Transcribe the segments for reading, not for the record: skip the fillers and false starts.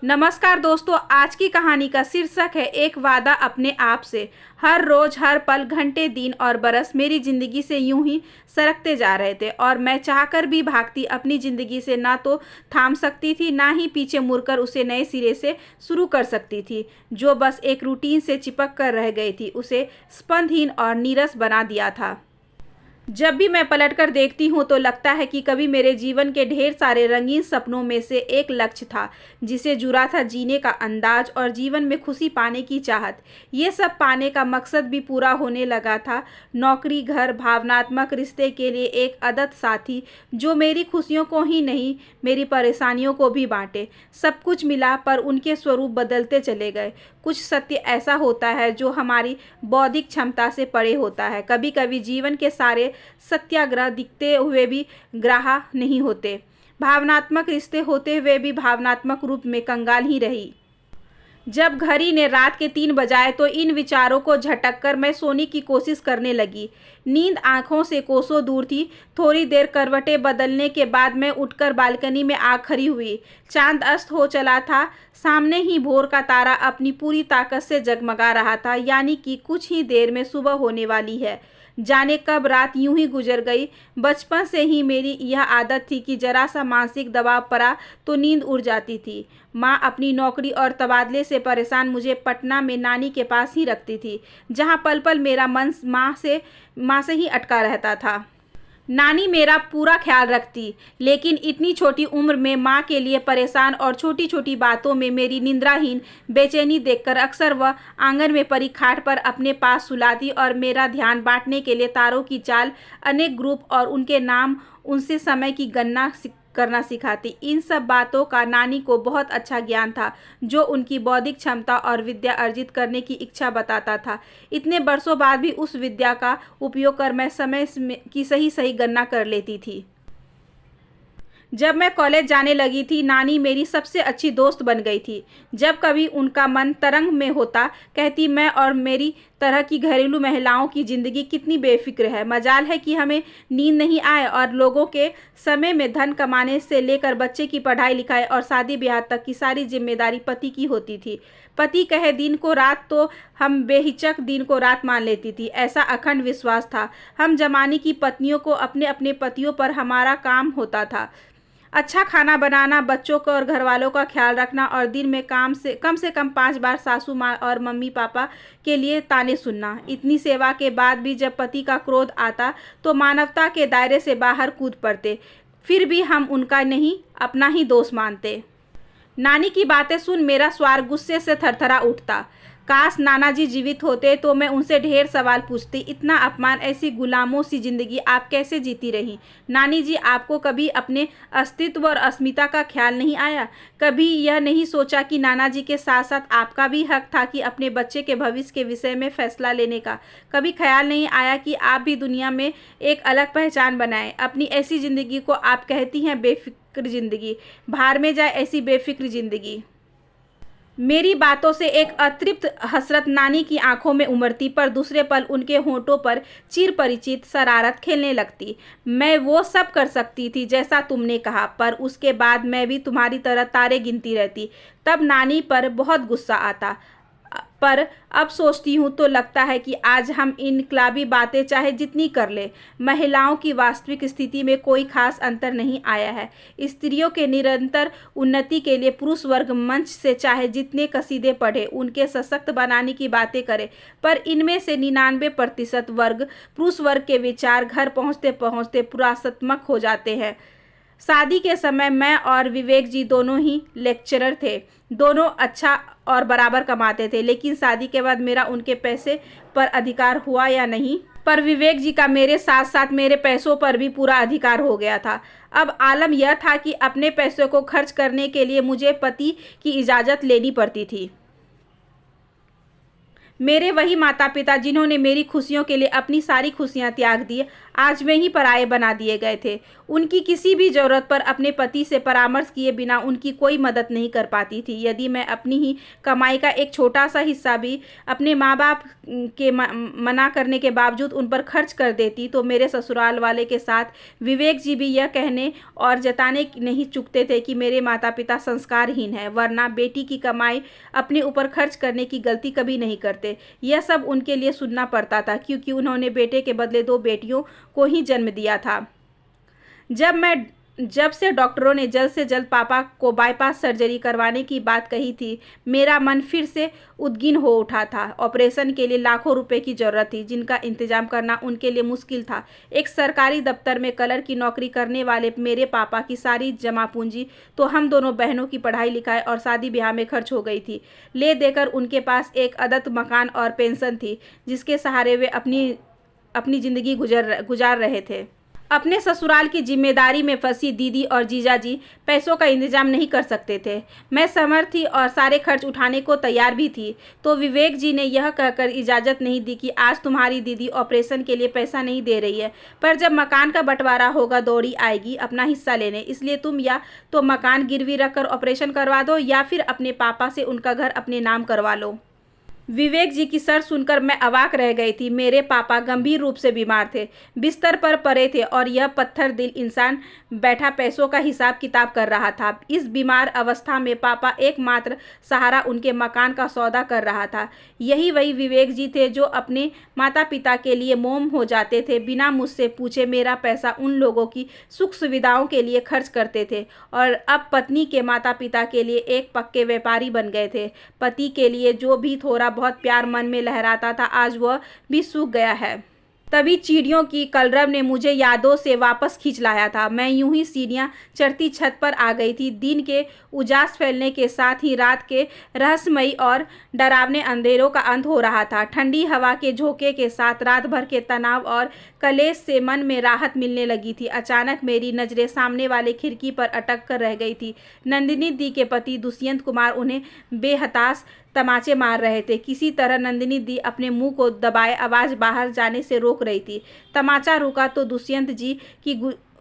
नमस्कार दोस्तों, आज की कहानी का शीर्षक है एक वादा अपने आप से। हर रोज, हर पल, घंटे, दिन और बरस मेरी जिंदगी से यूं ही सरकते जा रहे थे और मैं चाहकर भी भागती अपनी जिंदगी से ना तो थाम सकती थी, ना ही पीछे मुड़कर उसे नए सिरे से शुरू कर सकती थी। जो बस एक रूटीन से चिपक कर रह गई थी, उसे स्पंदहीन और नीरस बना दिया था। जब भी मैं पलटकर देखती हूँ तो लगता है कि कभी मेरे जीवन के ढेर सारे रंगीन सपनों में से एक लक्ष्य था जिसे जुड़ा था जीने का अंदाज और जीवन में खुशी पाने की चाहत। ये सब पाने का मकसद भी पूरा होने लगा था। नौकरी, घर, भावनात्मक रिश्ते के लिए एक आदत साथी जो मेरी खुशियों को ही नहीं, मेरी परेशानियों को भी बांटे। सब कुछ मिला, पर उनके स्वरूप बदलते चले गए। कुछ सत्य ऐसा होता है जो हमारी बौद्धिक क्षमता से परे होता है। कभी कभी जीवन के सारे सत्याग्रह दिखते हुए भी ग्राह्य नहीं होते। भावनात्मक रिश्ते होते हुए भी भावनात्मक रूप में कंगाल ही रही। जब घड़ी ने रात के 3 बजाए तो इन विचारों को झटक कर मैं सोने की कोशिश करने लगी। नींद आंखों से कोसों दूर थी। थोड़ी देर करवटें बदलने के बाद मैं उठकर बालकनी में आ खड़ी हुई। चांद अस्त हो चला था। सामने ही भोर का तारा अपनी पूरी ताकत से जगमगा रहा था, यानी कि कुछ ही देर में सुबह होने वाली है। जाने कब रात यूं ही गुजर गई। बचपन से ही मेरी यह आदत थी कि जरा सा मानसिक दबाव पड़ा तो नींद उड़ जाती थी। माँ अपनी नौकरी और तबादले से परेशान मुझे पटना में नानी के पास ही रखती थी, जहाँ पल पल मेरा मन माँ से ही अटका रहता था। नानी मेरा पूरा ख्याल रखती, लेकिन इतनी छोटी उम्र में माँ के लिए परेशान और छोटी छोटी बातों में मेरी निंद्राहीन बेचैनी देखकर अक्सर वह आंगन में पड़ी खाट पर अपने पास सुलाती और मेरा ध्यान बांटने के लिए तारों की चाल, अनेक ग्रुप और उनके नाम, उनसे समय की गणना करना सिखाती। इन सब बातों का नानी को बहुत अच्छा ज्ञान था, जो उनकी बौद्धिक क्षमता और विद्या अर्जित करने की इच्छा बताता था। इतने वर्षों बाद भी उस विद्या का उपयोग कर मैं समय की सही गणना कर लेती थी। जब मैं कॉलेज जाने लगी थी, नानी मेरी सबसे अच्छी दोस्त बन गई थी। जब कभी उनका मन तरंग में होता, कहती मैं और मेरी तरह की घरेलू महिलाओं की ज़िंदगी कितनी बेफिक्र है। मजाल है कि हमें नींद नहीं आए और लोगों के समय में धन कमाने से लेकर बच्चे की पढ़ाई लिखाई और शादी ब्याह तक की सारी जिम्मेदारी पति की होती थी। पति कहे दिन को रात तो हम बेहिचक दिन को रात मान लेती थी। ऐसा अखंड विश्वास था हम जमाने की पत्नियों को अपने अपने पतियों पर हमारा काम होता था। अच्छा खाना बनाना, बच्चों को और घर वालों का ख्याल रखना और दिन में कम से कम 5 बार सासू माँ और मम्मी पापा के लिए ताने सुनना। इतनी सेवा के बाद भी जब पति का क्रोध आता तो मानवता के दायरे से बाहर कूद पड़ते। फिर भी हम उनका नहीं, अपना ही दोष मानते। नानी की बातें सुन मेरा स्वार गुस्से से थरथरा उठता। काश नाना जी जीवित होते तो मैं उनसे ढेर सवाल पूछती। इतना अपमान, ऐसी गुलामों सी जिंदगी आप कैसे जीती रही? नानी जी, आपको कभी अपने अस्तित्व और अस्मिता का ख्याल नहीं आया? कभी यह नहीं सोचा कि नाना जी के साथ साथ आपका भी हक था कि अपने बच्चे के भविष्य के विषय में फैसला लेने का? कभी ख्याल नहीं आया कि आप भी दुनिया में एक अलग पहचान बनाएं? अपनी ऐसी ज़िंदगी को आप कहती हैं बेफिक्र ज़िंदगी। भाड़ में जाए ऐसी बेफिक्र ज़िंदगी। मेरी बातों से एक अतृप्त हसरत नानी की आंखों में उमड़ती, पर दूसरे पल उनके होंठों पर चिर परिचित शरारत खेलने लगती। मैं वो सब कर सकती थी जैसा तुमने कहा, पर उसके बाद मैं भी तुम्हारी तरह तारे गिनती रहती। तब नानी पर बहुत गुस्सा आता, पर अब सोचती हूँ तो लगता है कि आज हम इनकलाबी बातें चाहे जितनी कर ले, महिलाओं की वास्तविक स्थिति में कोई खास अंतर नहीं आया है। स्त्रियों के निरंतर उन्नति के लिए पुरुष वर्ग मंच से चाहे जितने कसीदे पढ़े, उनके सशक्त बनाने की बातें करे, पर इनमें से 99% वर्ग, पुरुष वर्ग के विचार घर पहुँचते पहुँचते पुरासत्मक हो जाते हैं। शादी के समय मैं और विवेक जी दोनों ही लेक्चरर थे। दोनों अच्छा और बराबर कमाते थे, लेकिन शादी के बाद मेरा उनके पैसे पर अधिकार हुआ या नहीं, पर विवेक जी का मेरे साथ साथ मेरे पैसों पर भी पूरा अधिकार हो गया था। अब आलम यह था कि अपने पैसों को खर्च करने के लिए मुझे पति की इजाज़त लेनी पड़ती थी। मेरे वही माता पिता जिन्होंने मेरी खुशियों के लिए अपनी सारी खुशियां त्याग दी, आज वे ही पराये बना दिए गए थे। उनकी किसी भी ज़रूरत पर अपने पति से परामर्श किए बिना उनकी कोई मदद नहीं कर पाती थी। यदि मैं अपनी ही कमाई का एक छोटा सा हिस्सा भी अपने माँ बाप के मना करने के बावजूद उन पर खर्च कर देती तो मेरे ससुराल वाले के साथ विवेक जी भी यह कहने और जताने नहीं चूकते थे कि मेरे माता पिता संस्कारहीन हैं, वरना बेटी की कमाई अपने ऊपर खर्च करने की गलती कभी नहीं करते। यह सब उनके लिए सुनना पड़ता था क्योंकि उन्होंने बेटे के बदले 2 बेटियों को ही जन्म दिया था। जब से डॉक्टरों ने जल्द से जल्द पापा को बाईपास सर्जरी करवाने की बात कही थी, मेरा मन फिर से उद्गिन हो उठा था। ऑपरेशन के लिए लाखों रुपए की ज़रूरत थी, जिनका इंतजाम करना उनके लिए मुश्किल था। एक सरकारी दफ्तर में कलर की नौकरी करने वाले मेरे पापा की सारी जमा पूंजी तो हम दोनों बहनों की पढ़ाई लिखाई और शादी ब्याह में खर्च हो गई थी। ले देकर उनके पास एक अदत्त मकान और पेंशन थी, जिसके सहारे वे अपनी ज़िंदगी गुजार रहे थे। अपने ससुराल की जिम्मेदारी में फंसी दीदी और जीजाजी पैसों का इंतजाम नहीं कर सकते थे। मैं समर्थ थी और सारे खर्च उठाने को तैयार भी थी, तो विवेक जी ने यह कहकर इजाज़त नहीं दी कि आज तुम्हारी दीदी ऑपरेशन के लिए पैसा नहीं दे रही है, पर जब मकान का बंटवारा होगा दौड़ी आएगी अपना हिस्सा लेने, इसलिए तुम या तो मकान गिरवी रखकर ऑपरेशन करवा दो या फिर अपने पापा से उनका घर अपने नाम करवा लो। विवेक जी की शर्त सुनकर मैं अवाक रह गई थी। मेरे पापा गंभीर रूप से बीमार थे, बिस्तर पर पड़े थे और यह पत्थर दिल इंसान बैठा पैसों का हिसाब किताब कर रहा था। इस बीमार अवस्था में पापा एकमात्र सहारा उनके मकान का सौदा कर रहा था। यही वही विवेक जी थे जो अपने माता पिता के लिए मोम हो जाते थे, बिना मुझसे पूछे मेरा पैसा उन लोगों की सुख सुविधाओं के लिए खर्च करते थे और अब पत्नी के माता पिता के लिए एक पक्के व्यापारी बन गए थे। पति के लिए जो भी थोड़ा बहुत प्यार मन में लहराता था, आज वह भी सूख गया है। तभी चिड़ियों की कलरव ने मुझे यादों से वापस खींच लाया था। मैं यूं ही सीढ़ियां चढ़ती छत पर आ गई थी। दिन के उजास फैलने के साथ ही रात के रहस्यमयी और डरावने अंधेरों का अंत हो रहा था। ठंडी हवा के झोंके के साथ रात भर के तनाव और कलेश से मन में राहत मिलने लगी थी। अचानक मेरी नज़रें सामने वाले खिड़की पर अटक कर रह गई थी। नंदिनी दी के पति दुष्यंत कुमार उन्हें बेहताश तमाचे मार रहे थे। किसी तरह नंदिनी दी अपने मुंह को दबाए आवाज़ बाहर जाने से रोक रही थी। तमाचा रुका तो दुष्यंत जी की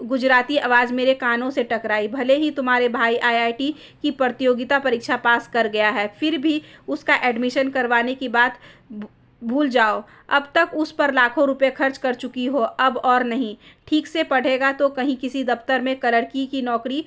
गुजराती आवाज़ मेरे कानों से टकराई। भले ही तुम्हारे भाई IIT की प्रतियोगिता परीक्षा पास कर गया है, फिर भी उसका एडमिशन करवाने की बात भूल जाओ। अब तक उस पर लाखों रुपए खर्च कर चुकी हो, अब और नहीं। ठीक से पढ़ेगा तो कहीं किसी दफ्तर में क्लर्की की नौकरी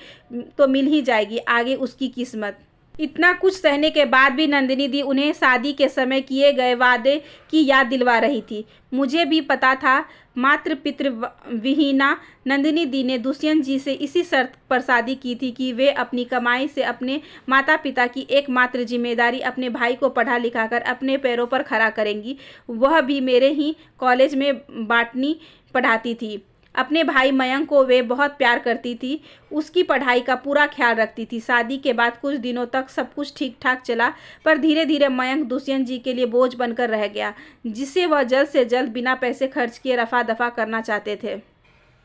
तो मिल ही जाएगी, आगे उसकी किस्मत। इतना कुछ सहने के बाद भी नंदिनी दी उन्हें शादी के समय किए गए वादे की याद दिलवा रही थी। मुझे भी पता था। मातृ पितृ विहीना नंदिनी दी ने दुष्यंत जी से इसी शर्त पर शादी की थी कि वे अपनी कमाई से अपने माता पिता की एकमात्र जिम्मेदारी अपने भाई को पढ़ा लिखाकर अपने पैरों पर खड़ा करेंगी। वह भी मेरे ही कॉलेज में बॉटनी पढ़ाती थी। अपने भाई मयंक को वे बहुत प्यार करती थी, उसकी पढ़ाई का पूरा ख्याल रखती थी। शादी के बाद कुछ दिनों तक सब कुछ ठीक ठाक चला, पर धीरे धीरे मयंक दुष्यंत जी के लिए बोझ बनकर रह गया, जिसे वह जल्द से जल्द बिना पैसे खर्च किए रफा दफा करना चाहते थे।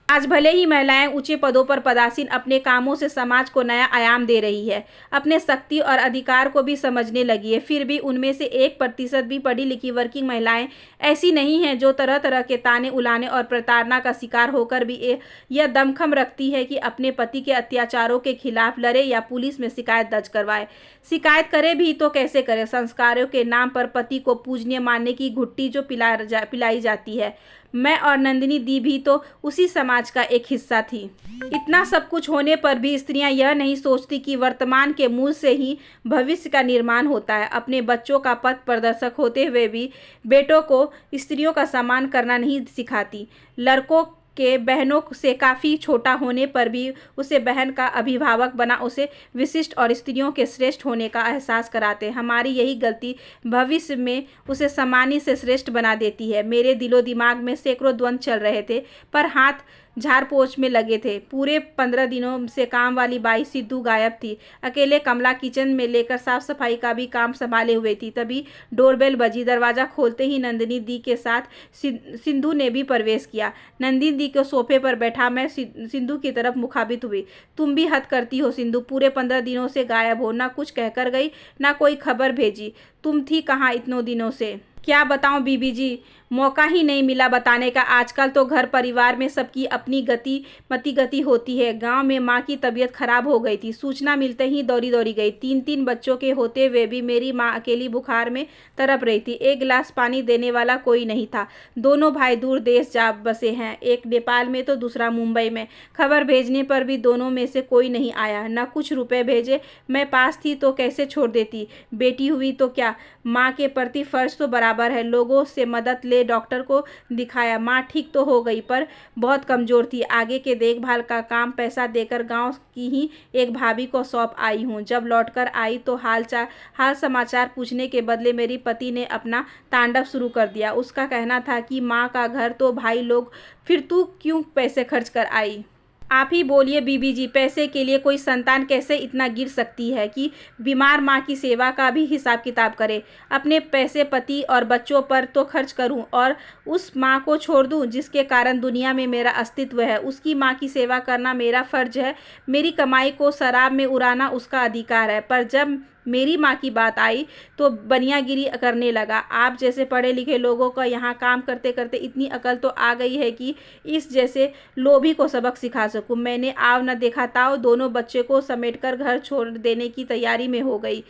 आज भले ही महिलाएं ऊंचे पदों पर पदासीन अपने कामों से समाज को नया आयाम दे रही है, अपने शक्ति और अधिकार को भी समझने लगी है, फिर भी उनमें से 1% भी पढ़ी लिखी वर्किंग महिलाएं ऐसी नहीं हैं जो तरह तरह के ताने उलाने और प्रताड़ना का शिकार होकर भी यह दमखम रखती है कि अपने पति के अत्याचारों के खिलाफ लड़े या पुलिस में शिकायत दर्ज करवाए। शिकायत करे भी तो कैसे करे? संस्कारों के नाम पर पति को पूजनीय मानने की घुट्टी जो पिलाई जाती है। मैं और नंदिनी दी भी तो उसी समाज का एक हिस्सा थी। इतना सब कुछ होने पर भी स्त्रियां यह नहीं सोचती कि वर्तमान के मूल से ही भविष्य का निर्माण होता है। अपने बच्चों का पथ प्रदर्शक होते हुए भी बेटों को स्त्रियों का सम्मान करना नहीं सिखाती। लड़कों के बहनों से काफ़ी छोटा होने पर भी उसे बहन का अभिभावक बना उसे विशिष्ट और स्त्रियों के श्रेष्ठ होने का एहसास कराते। हमारी यही गलती भविष्य में उसे सम्मानी से श्रेष्ठ बना देती है। मेरे दिलो दिमाग में सैकड़ों द्वंद्व चल रहे थे, पर हाथ झाड़ पोछ में लगे थे। पूरे 15 दिनों से काम वाली बाई सिद्धू गायब थी। अकेले कमला किचन में लेकर साफ सफाई का भी काम संभाले हुए थी। तभी डोरबेल बजी। दरवाज़ा खोलते ही नंदिनी दी के साथ सिंधु ने भी प्रवेश किया। नंदिनी दी को सोफे पर बैठा मैं सिंधु की तरफ मुखाबित हुई। तुम भी हद करती हो सिंधु, पूरे 15 दिनों से गायब हो, ना कुछ कहकर गई ना कोई खबर भेजी। तुम थी कहाँ इतनों दिनों से? क्या बताऊं बीबी जी, मौका ही नहीं मिला बताने का। आजकल तो घर परिवार में सबकी अपनी गति होती है। गांव में माँ की तबीयत खराब हो गई थी। सूचना मिलते ही दौड़ी गई। 3 बच्चों के होते हुए भी मेरी माँ अकेली बुखार में तड़प रही थी। एक गिलास पानी देने वाला कोई नहीं था। दोनों भाई दूर देश जा बसे हैं, एक नेपाल में तो दूसरा मुंबई में। खबर भेजने पर भी दोनों में से कोई नहीं आया, न कुछ रुपए भेजे। मैं पास थी तो कैसे छोड़ देती। बेटी हुई तो क्या, माँ के प्रति फर्ज तो बराबर है। लोगों से मदद ले डॉक्टर को दिखाया। माँ ठीक तो हो गई पर बहुत कमज़ोर थी। आगे के देखभाल का काम पैसा देकर गांव की ही एक भाभी को सौंप आई हूँ। जब लौटकर आई तो हाल समाचार पूछने के बदले मेरे पति ने अपना तांडव शुरू कर दिया। उसका कहना था कि माँ का घर तो भाई लोग, फिर तू क्यों पैसे खर्च कर आई। आप ही बोलिए बीबी जी, पैसे के लिए कोई संतान कैसे इतना गिर सकती है कि बीमार माँ की सेवा का भी हिसाब किताब करे। अपने पैसे पति और बच्चों पर तो खर्च करूं और उस माँ को छोड़ दूं जिसके कारण दुनिया में मेरा अस्तित्व है। उसकी माँ की सेवा करना मेरा फर्ज है। मेरी कमाई को शराब में उड़ाना उसका अधिकार है। पर जब मेरी माँ की बात आई तो बनियागिरी करने लगा। आप जैसे पढ़े लिखे लोगों का यहाँ काम करते करते इतनी अकल तो आ गई है कि इस जैसे लोभी को सबक सिखा सकूं। मैंने आव न देखा ताव दोनों बच्चे को समेटकर घर छोड़ देने की तैयारी में हो गई।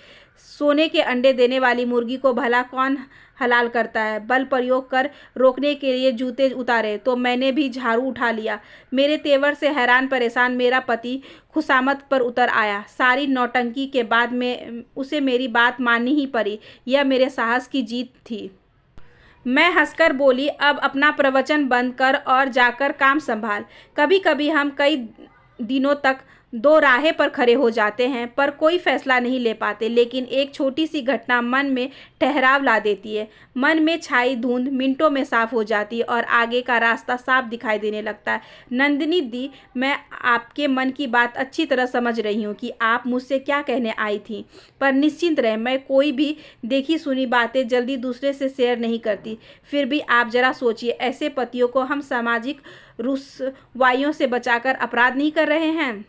सोने के अंडे देने वाली मुर्गी को भला कौन हलाल करता है। बल प्रयोग कर रोकने के लिए जूते उतारे तो मैंने भी झाड़ू उठा लिया। मेरे तेवर से हैरान परेशान मेरा पति खुशामद पर उतर आया। सारी नौटंकी के बाद में उसे मेरी बात माननी ही पड़ी। यह मेरे साहस की जीत थी। मैं हंसकर बोली, अब अपना प्रवचन बंद कर और जाकर काम संभाल। कभी कभी हम कई दिनों तक दो राहे पर खड़े हो जाते हैं पर कोई फैसला नहीं ले पाते, लेकिन एक छोटी सी घटना मन में ठहराव ला देती है। मन में छाई धुंध मिनटों में साफ हो जाती है और आगे का रास्ता साफ दिखाई देने लगता है। नंदिनी दी, मैं आपके मन की बात अच्छी तरह समझ रही हूँ कि आप मुझसे क्या कहने आई थी, पर निश्चिंत रहें, मैं कोई भी देखी सुनी बातें जल्दी दूसरे से शेयर नहीं करती। फिर भी आप जरा सोचिए, ऐसे पतियों को हम सामाजिक रुसवाइयों से बचाकर अपराध नहीं कर रहे हैं।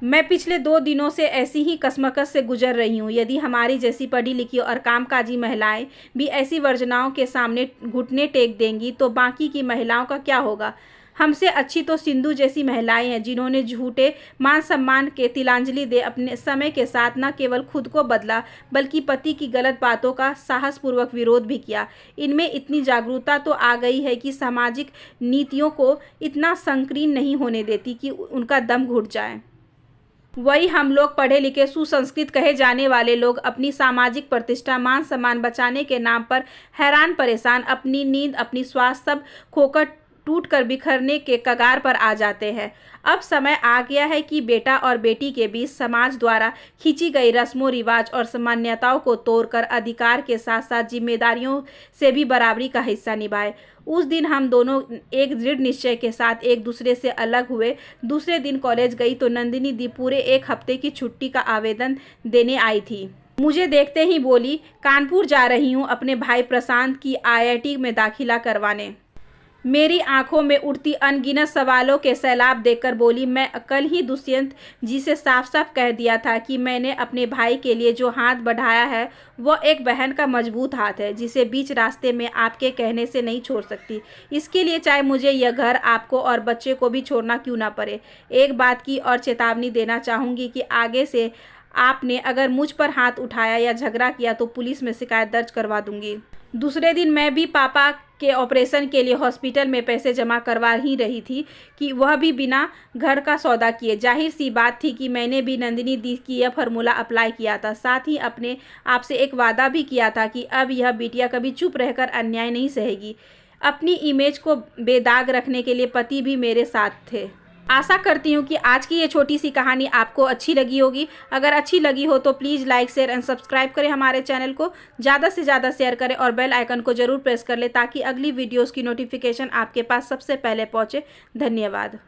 मैं पिछले 2 दिनों से ऐसी ही कशमकश से गुजर रही हूँ। यदि हमारी जैसी पढ़ी लिखी और कामकाजी महिलाएं भी ऐसी वर्जनाओं के सामने घुटने टेक देंगी तो बाकी की महिलाओं का क्या होगा। हमसे अच्छी तो सिंधु जैसी महिलाएं हैं जिन्होंने झूठे मान सम्मान के तिलांजलि दे अपने समय के साथ न केवल खुद को बदला बल्कि पति की गलत बातों का साहसपूर्वक विरोध भी किया। इनमें इतनी जागरूकता तो आ गई है कि सामाजिक नीतियों को इतना संकीर्ण नहीं होने देती कि उनका दम घुट जाए। वही हम लोग पढ़े लिखे सुसंस्कृत कहे जाने वाले लोग अपनी सामाजिक प्रतिष्ठा मान सम्मान बचाने के नाम पर हैरान परेशान, अपनी नींद अपनी स्वास्थ्य सब खोकर टूट कर बिखरने के कगार पर आ जाते हैं। अब समय आ गया है कि बेटा और बेटी के बीच समाज द्वारा खींची गई रस्मों रिवाज और मान्यताओं को तोड़कर अधिकार के साथ साथ जिम्मेदारियों से भी बराबरी का हिस्सा निभाए। उस दिन हम दोनों एक दृढ़ निश्चय के साथ एक दूसरे से अलग हुए। दूसरे दिन कॉलेज गई तो नंदिनी दी पूरे 1 हफ्ते की छुट्टी का आवेदन देने आई थी। मुझे देखते ही बोली, कानपुर जा रही हूँ अपने भाई प्रशांत की IIT में दाखिला करवाने। मेरी आंखों में उठती अनगिनत सवालों के सैलाब देखकर बोली, मैं कल ही दुष्यंत जी से साफ साफ कह दिया था कि मैंने अपने भाई के लिए जो हाथ बढ़ाया है वह एक बहन का मजबूत हाथ है जिसे बीच रास्ते में आपके कहने से नहीं छोड़ सकती। इसके लिए चाहे मुझे यह घर, आपको और बच्चे को भी छोड़ना क्यों ना पड़े। एक बात की और चेतावनी देना चाहूँगी कि आगे से आपने अगर मुझ पर हाथ उठाया या झगड़ा किया तो पुलिस में शिकायत दर्ज करवा दूंगी। दूसरे दिन मैं भी पापा के ऑपरेशन के लिए हॉस्पिटल में पैसे जमा करवा ही रही थी कि वह भी बिना घर का सौदा किए। जाहिर सी बात थी कि मैंने भी नंदिनी दी की यह फार्मूला अप्लाई किया था। साथ ही अपने आप से एक वादा भी किया था कि अब यह बिटिया कभी चुप रहकर अन्याय नहीं सहेगी। अपनी इमेज को बेदाग रखने के लिए पति भी मेरे साथ थे। आशा करती हूँ कि आज की ये छोटी सी कहानी आपको अच्छी लगी होगी। अगर अच्छी लगी हो तो please like share and subscribe करें हमारे चैनल को, ज़्यादा से ज़्यादा शेयर करें और बेल आइकन को ज़रूर प्रेस कर लें ताकि अगली वीडियोस की नोटिफिकेशन आपके पास सबसे पहले पहुँचे। धन्यवाद।